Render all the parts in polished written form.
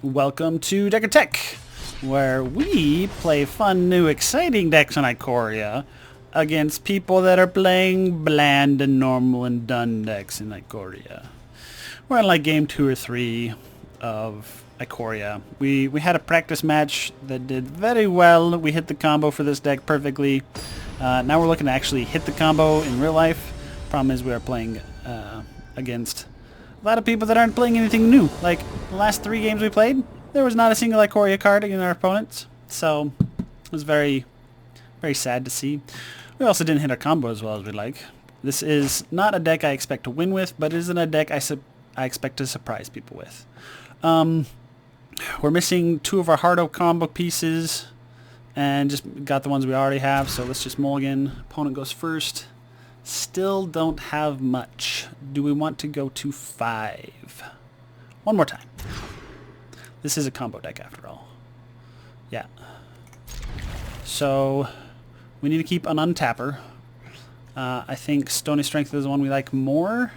Welcome to Deck of Tech, where we play fun, new, exciting decks on Ikoria against people that are playing bland and normal and done decks in Ikoria. We're in like game 2 or 3 of Ikoria. We had a practice match that did very well. We hit the combo for this deck perfectly. Now we're looking to actually hit the combo in real life. Problem is we are playing against a lot of people that aren't playing anything new. Like the last 3 games we played, there was not a single Ikoria card against our opponents. So it was very, very sad to see. We also didn't hit our combo as well as we'd like. This is not a deck I expect to win with, but it isn't a deck I expect to surprise people with. We're missing 2 of our Hardo combo pieces and just got the ones we already have, so let's just mulligan. Opponent goes first. Still don't have much. Do we want to go to 5? One more time. This is a combo deck after all. Yeah. So we need to keep an untapper. I think Stony Strength is the one we like more.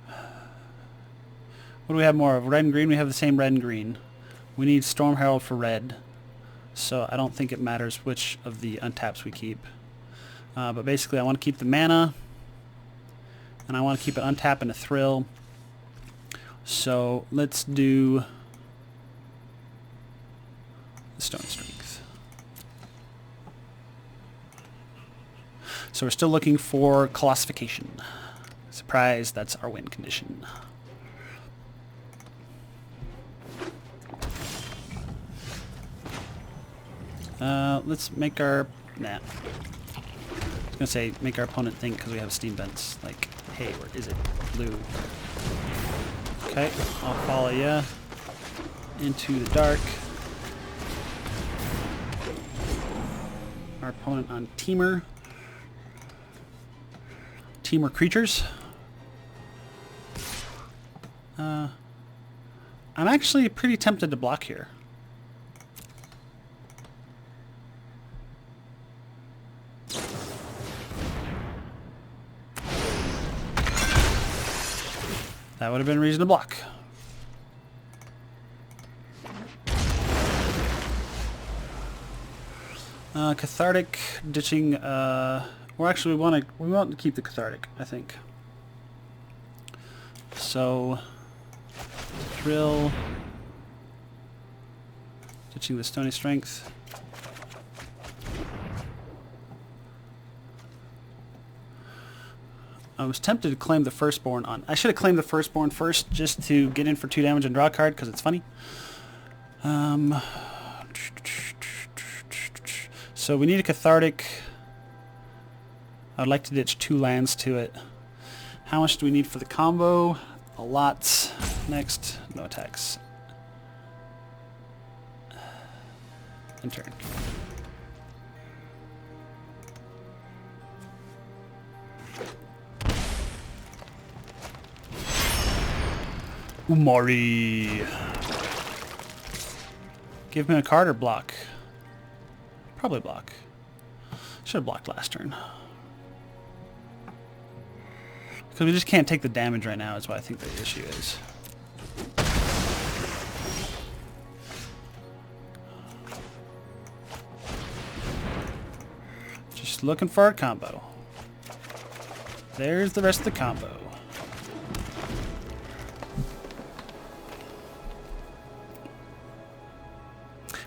What do we have more of? Red and green? We have the same red and green. We need Storm Herald for red. So I don't think it matters which of the untaps we keep. But basically I want to keep the mana. And I want to keep it untap and a thrill. So let's do Stone Strength. So we're still looking for Colossification. Surprise, that's our win condition. Let's make our... Nah. I was gonna say, make our opponent think because we have Steam Vents. Like, hey, where is it? Blue. Okay, I'll follow ya into the dark. Our opponent on Temur. Temur creatures. I'm actually pretty tempted to block here. That would have been reason to block. Cathartic, ditching. Or actually, we want to keep the Cathartic, I think. So, Thrill, ditching the Stony Strength. I was tempted to claim the Firstborn on... I should have claimed the Firstborn first just to get in for 2 damage and draw a card because it's funny. So we need a Cathartic. I'd like to ditch 2 lands to it. How much do we need for the combo? A lot. Next, no attacks. In turn. Umari. Give me a card or block? Probably block. Should have blocked last turn. Because we just can't take the damage right now is what I think the issue is. Just looking for a combo. There's the rest of the combo.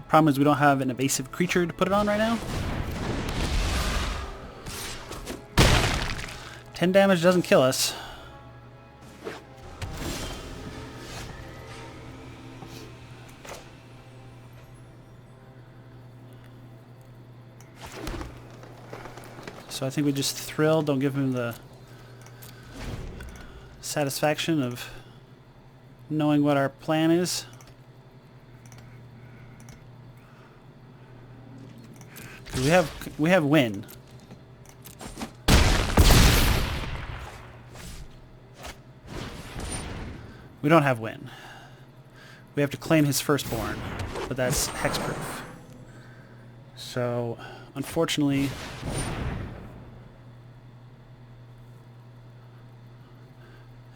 Problem is we don't have an evasive creature to put it on right now. 10 damage doesn't kill us. So I think we just thrill, don't give him the satisfaction of knowing what our plan is. We have win. We don't have win. We have to claim his Firstborn, but that's hexproof. So, unfortunately,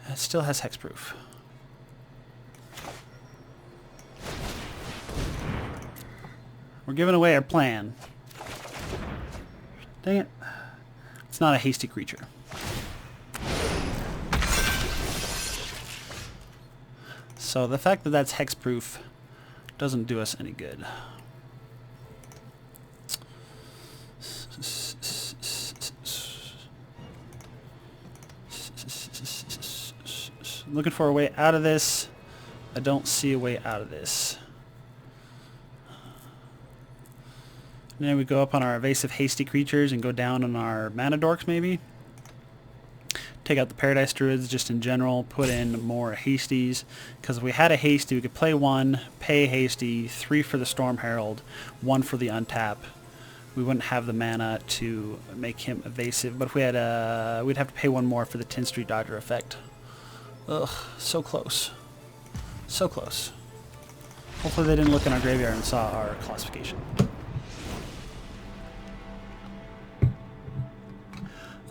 it still has hexproof. We're giving away our plan. Dang it. It's not a hasty creature. So the fact that that's hexproof doesn't do us any good. Looking for a way out of this. I don't see a way out of this. And then we go up on our evasive hasty creatures and go down on our mana dorks maybe. Take out the Paradise Druids just in general, put in more hasties. Because if we had a hasty, we could play 1, pay a hasty, 3 for the Storm Herald, 1 for the untap. We wouldn't have the mana to make him evasive, but if we had we'd have to pay 1 more for the 10th Street Dodger effect. Ugh, so close. So close. Hopefully they didn't look in our graveyard and saw our classification.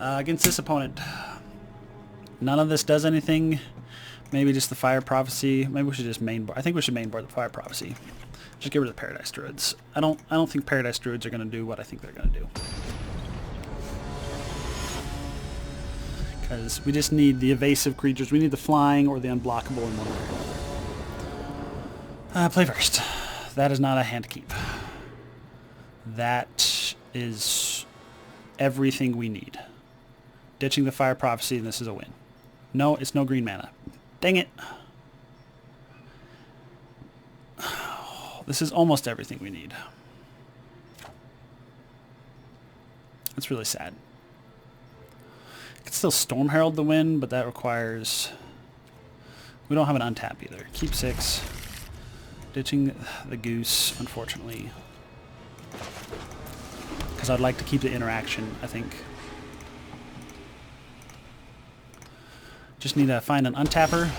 Against this opponent, none of this does anything. Maybe just the Fire Prophecy. Maybe we should just mainboard. I think we should mainboard the Fire Prophecy. Just get rid of the Paradise Druids. I don't think Paradise Druids are going to do what I think they're going to do. Because we just need the evasive creatures. We need the flying or the unblockable in one way or another. Play first. That is not a hand to keep. That is everything we need. Ditching the Fire Prophecy, and this is a win. No, it's no green mana. Dang it. This is almost everything we need. It's really sad. I could still Storm Herald the win, but that requires... We don't have an untap either. Keep 6. Ditching the Goose, unfortunately. Because I'd like to keep the interaction, I think. Just need to find an untapper.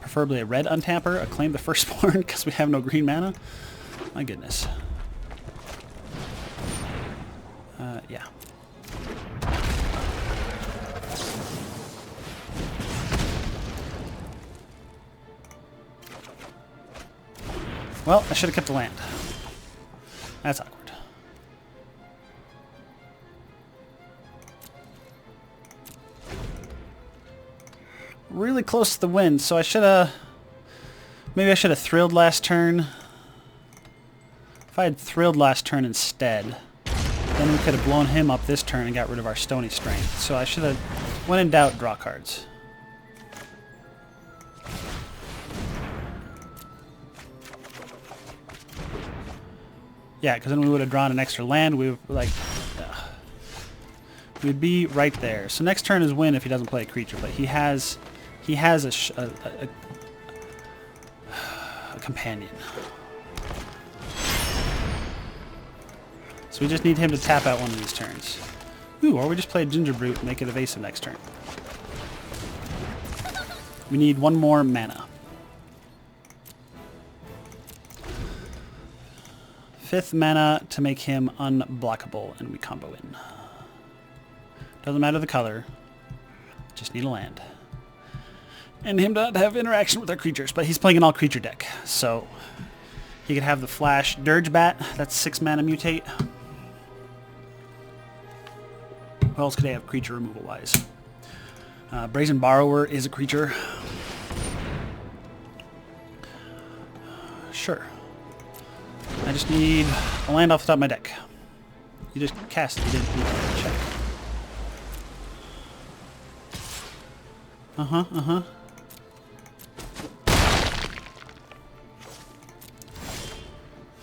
Preferably a red untapper. Acclaim the Firstborn because we have no green mana. My goodness. Yeah. Well, I should have kept the land. That's awkward. Really close to the win, so I should have... Maybe I should have thrilled last turn. If I had thrilled last turn instead, then we could have blown him up this turn and got rid of our Stony Strength. So I should have, when in doubt, draw cards. Yeah, because then we would have drawn an extra land. We would, like... we'd be right there. So next turn is win if he doesn't play a creature, but he has a companion. So we just need him to tap out one of these turns. Ooh, or we just play a Ginger Brute and make it evasive next turn. We need 1 more mana. 5th mana to make him unblockable, and we combo in. Doesn't matter the color. Just need a land. And him not have interaction with our creatures, but he's playing an all-creature deck, so he could have the Flash Dirge Bat. That's 6 mana mutate. What else could they have creature removal-wise? Brazen Borrower is a creature. Sure. I just need a land off the top of my deck. You just cast it. You didn't need to check.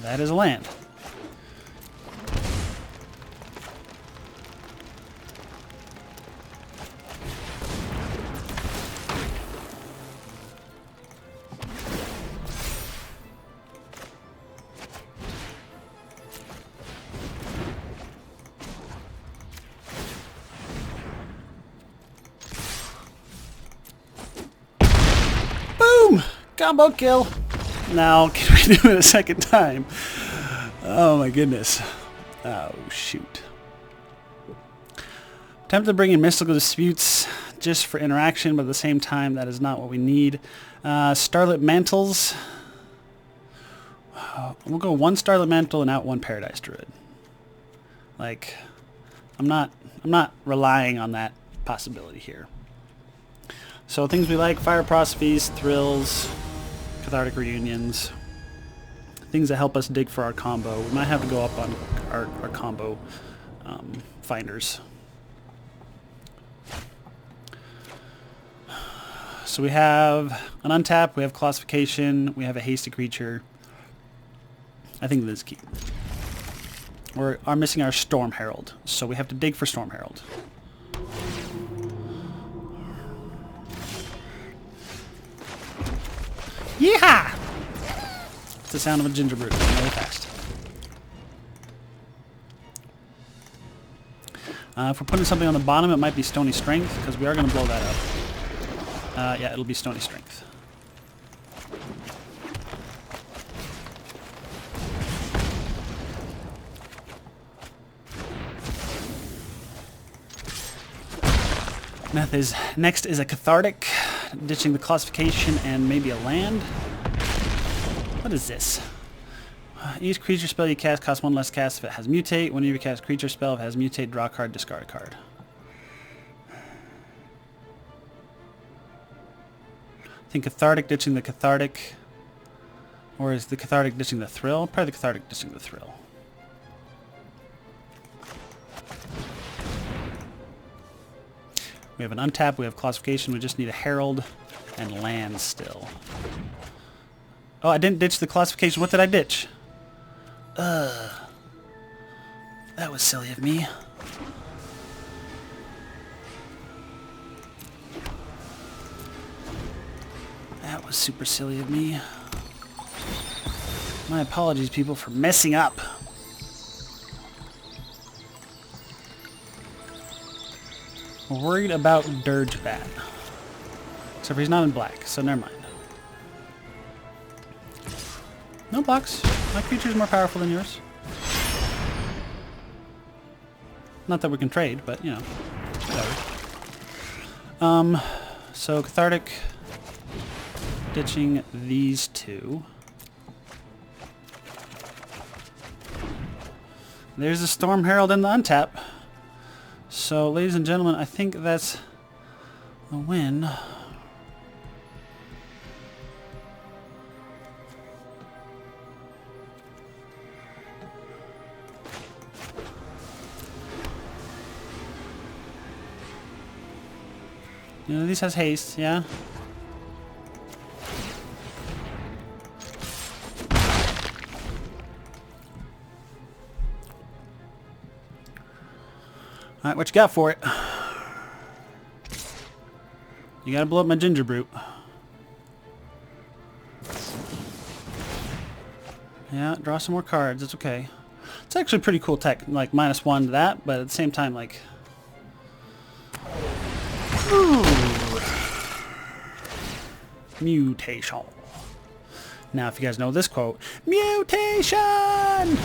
That is a land. Combo kill. Now, can we do it a second time? Oh my goodness. Oh shoot. Tempted to bring in Mystical Disputes just for interaction, but at the same time, that is not what we need. Starlit Mantles. We'll go 1 Starlit Mantle and out 1 Paradise Druid. Like, I'm not relying on that possibility here. So things we like: Fire Prosophies, Thrills, Cathartic Reunions. Things that help us dig for our combo. We might have to go up on our combo finders. So we have an untap, we have Colossification, we have a hasty creature. I think this is key. We are missing our Storm Herald, so we have to dig for Storm Herald. Yeehaw! It's the sound of a ginger brew, really fast. If we're putting something on the bottom, it might be Stony Strength, because we are going to blow that up. Yeah, it'll be Stony Strength. Next is a Cathartic, ditching the Colossification and maybe a land. What is this? Each creature spell you cast costs 1 less cast if it has Mutate. Whenever you cast a creature spell, if it has Mutate, draw a card, discard a card. I think Cathartic ditching the Cathartic. Or is the Cathartic ditching the Thrill? Probably the Cathartic ditching the Thrill. We have an untap, we have Colossification, we just need a Herald and land still. Oh, I didn't ditch the Colossification. What did I ditch? That was silly of me. That was super silly of me. My apologies, people, for messing up. We're worried about Dirge Bat. Except for he's not in black, so never mind. No blocks. My creature's more powerful than yours. Not that we can trade, but, you know, whatever. So Cathartic ditching these two. There's the Storm Herald and the untap. So, ladies and gentlemen, I think that's a win. You know, these has haste, yeah? Alright, what you got for it? You gotta blow up my ginger brute. Yeah, draw some more cards, it's okay. It's actually pretty cool tech, like -1 to that, but at the same time, like... Ooh. Mutation. Now, if you guys know this quote, mutation,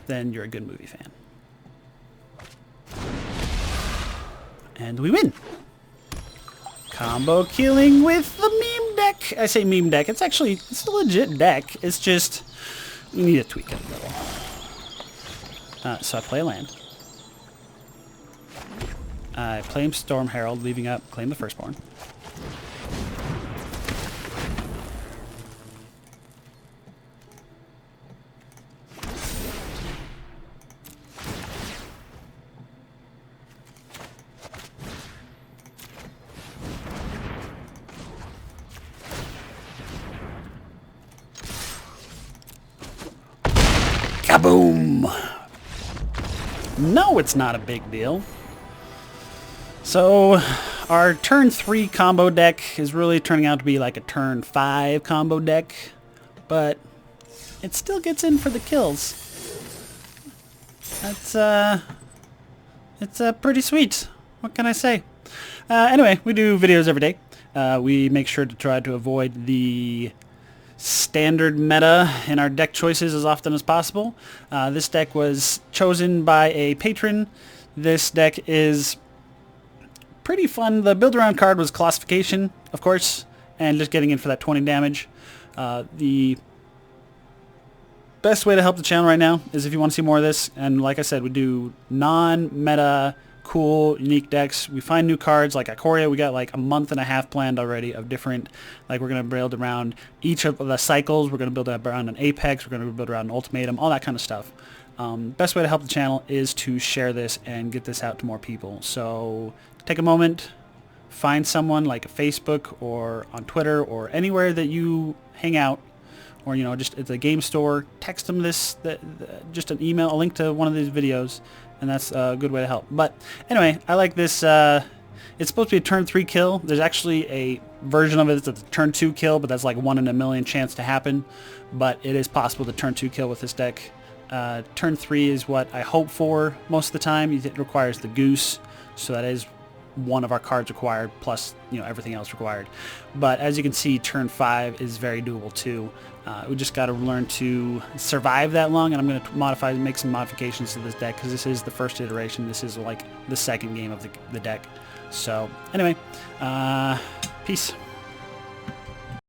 then you're a good movie fan. And we win. Combo killing with the meme deck. I say meme deck. It's actually, it's a legit deck. It's just, you need to tweak it a little. So I play a land. I play Storm Herald, leaving up, claim the Firstborn. Kaboom! No, it's not a big deal. So, our turn 3 combo deck is really turning out to be like a turn 5 combo deck, but it still gets in for the kills. That's, it's pretty sweet. What can I say? Anyway, we do videos every day. We make sure to try to avoid the standard meta in our deck choices as often as possible. This deck was chosen by a patron. This deck is pretty fun. The build around card was Colossification, of course, and just getting in for that 20 damage. The best way to help the channel right now is if you want to see more of this, and like I said, we do non-meta, cool, unique decks. We find new cards, like Ikoria, we got like a month and a half planned already of different, like we're going to build around each of the cycles, we're going to build around an Apex, we're going to build around an Ultimatum, all that kind of stuff. Best way to help the channel is to share this and get this out to more people. So take a moment, find someone like Facebook or on Twitter or anywhere that you hang out, or you know, just at the game store, text them this, just an email, a link to one of these videos, and that's a good way to help. But anyway, I like this. It's supposed to be a turn 3 kill. There's actually a version of it that's a turn 2 kill, but that's like 1 in a million chance to happen. But it is possible to turn 2 kill with this deck. Turn 3 is what I hope for most of the time. It requires the Goose, so that is one of our cards required, plus everything else required. But as you can see, turn 5 is very doable too. We just got to learn to survive that long, and I'm going to make some modifications to this deck because this is the first iteration. This is like the second game of the deck. So anyway, peace.